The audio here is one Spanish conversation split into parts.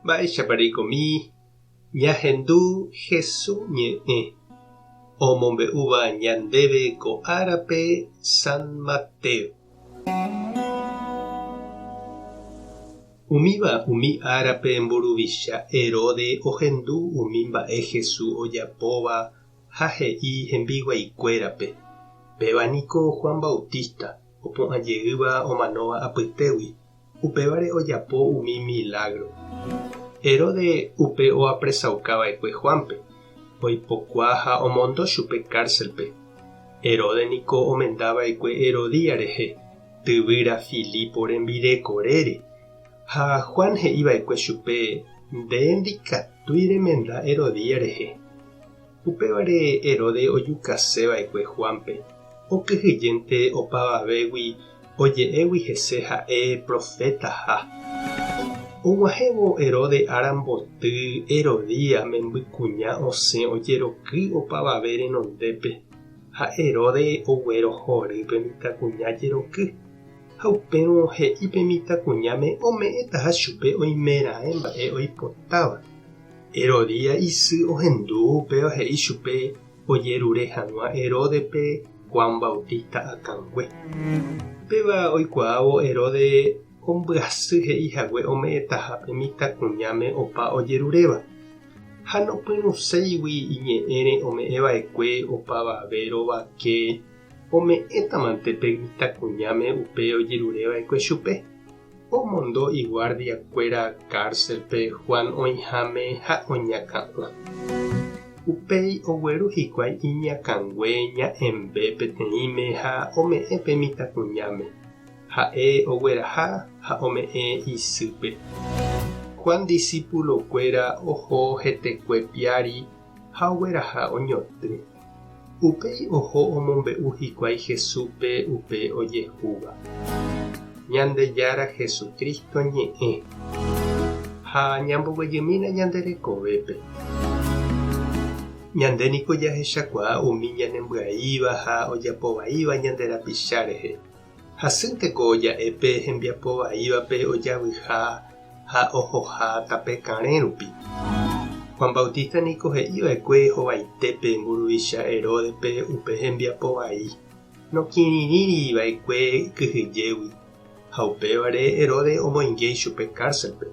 Mba'éichapareikomi ñahendu Jesús ñe'ẽ omombe'úva ñandéve ko árape San Mateo. Umíva umi árape mburuvicha Herode ohendu umi mba'e Jesús ojapóva ha he'i hembiguaikuérape. Pévaniko Juan Bautista opu'ãjeýva omanóva apytégui. Upévare ojapo umi milagro. Herode upe oapresaukava'ekue Juanpe. Oipokua ha omondo chupe cárcelpe. Herode niko omendava'ekue Herodía rehe, tyvýra Filipo rembirekorére. Ha Juan he'íva'ekue chupe ndéndikatúi remenda Herodía rehe. Upévare Herode ojukaseva'ekue Juanpe. Okyhyjénte opavavégui oje'égui hese ha'e profetaha. Og̃uahẽvo Herode ára mboty Herodía membykuña osẽ ojeroky opavave renondépe. Ha Herode oguero horýpe mitãkuña jeroky. Ha upérõ he'ípe mitãkuñáme ome'ẽtaha chupe oimeraẽ mba'e oipotáva. Herodía isy ohendu upéva he'i chupe ojerure hag̃ua Heródepe Juan Bautista akãngue. Péva oikuaávo Herode ombyasy he'ihague ome'ẽtahápe mitãkuñáme opa ojeruréva. Ha nopyruséigui iñe'ẽre ome'ẽva'ekue opavave rovake ome'ẽtamantépe mitãkuñáme upe ojerureva'ekue chupe. Omondo iguardiakuéra cárcelpe Juan oĩháme ha oñakã'ỹa. Upéi ogueru hikuái iñakãngue ña'embe peteĩme ha ome'ẽpe mitãkuñáme. Ha'e ogueraha ha ome'ẽ isýpe. Juan discípulokuéra oho hetekue piári ha ogueraha oñotỹ. Upéi oho omombe'u hikuái Jesúspe upe ojehúva. Ñandejára Jesukristo ñe'ẽ ha ñamboguejymína ñanderekovépe. Ñandéniko jahechakuaa umi ñanembya'íva ha ojapovaíva ñanderapicha rehe. Hasýnteko oja'épe hembiapovaívape ojavyha ha ohoha tape karẽ rupi. Juan Bautista niko he'íva'ekue hovaitépe mburuvicha Heródepe upe hembiapovai. Nokirirĩriva'ekue kyhyjégui. Ha upévare Herode omoingéi chupe cárcelpe.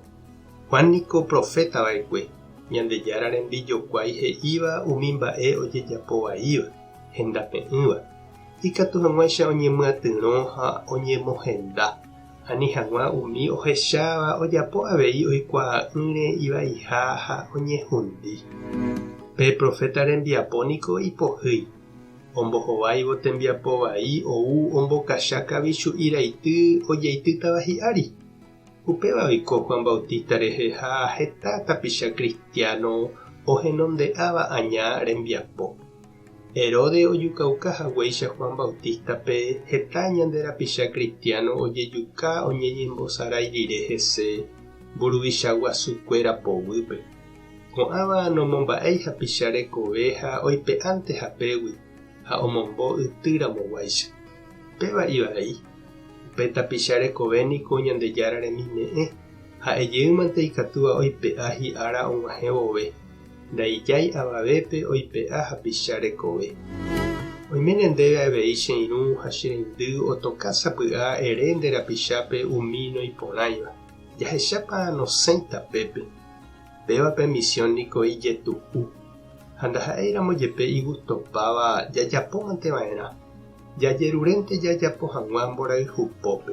Juan niko profetava'ekue. Ñandejára rembijokuái he'íva umi mba'e ojejapovaíva, hendape'ỹva. Ikatu hag̃uáicha oñemyatyrõ ha oñemohenda. Ani hag̃ua umi ohecháva ojapo avei oikuaa'ỹre ivaiha ha oñehundi. Pe profeta rembiapóniko ipohýi. Ombohováivo tembiapovai ou ombokacha kavichu iraity ojeitýtava hi'ári. Upéva oiko Juan Bautista rehe ha heta tapicha cristiano ohenonde'áva aña rembiapo. Herode ojukaukahaguéicha Juan Bautistape heta ñanderapicha cristiano ojejuka oñeñembosarãirire hese mburuvicha guasukuéra povýpe. Ko'ãva nomomba'éi hapicha rekove ha oipe'ánte hapégui ha omombo ytýramog̃uáicha. Péva ivai. Upe tapicha rekove niko ñandejára remime'ẽ ha ejýmante ikatúva oipe'a hi'ára og̃uahẽ vove. Ndaijái avavépe oipe'a hapicha rekove. Oimenendéve avei che irũ ha che reindy otokásapy'a ere nde rapichápe umi noiporãiva. Jahechápa nosẽita pépe. Pévape misión niko ijetu'u. Ha ndaha'éiramo jepe igustopáva jajapómanteva'erã. Jajerurénte jajapo hag̃ua mborayhupópe.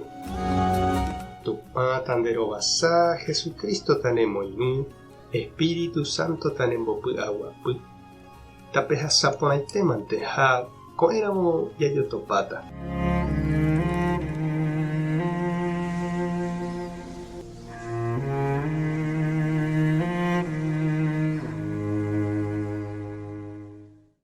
Tupã tanderovasa Jesukristo tanemoirũ, Espíritu Santo tanembopy'aguapy. Tapehasaporãitémante ha ko'ẽramo jajotopáta.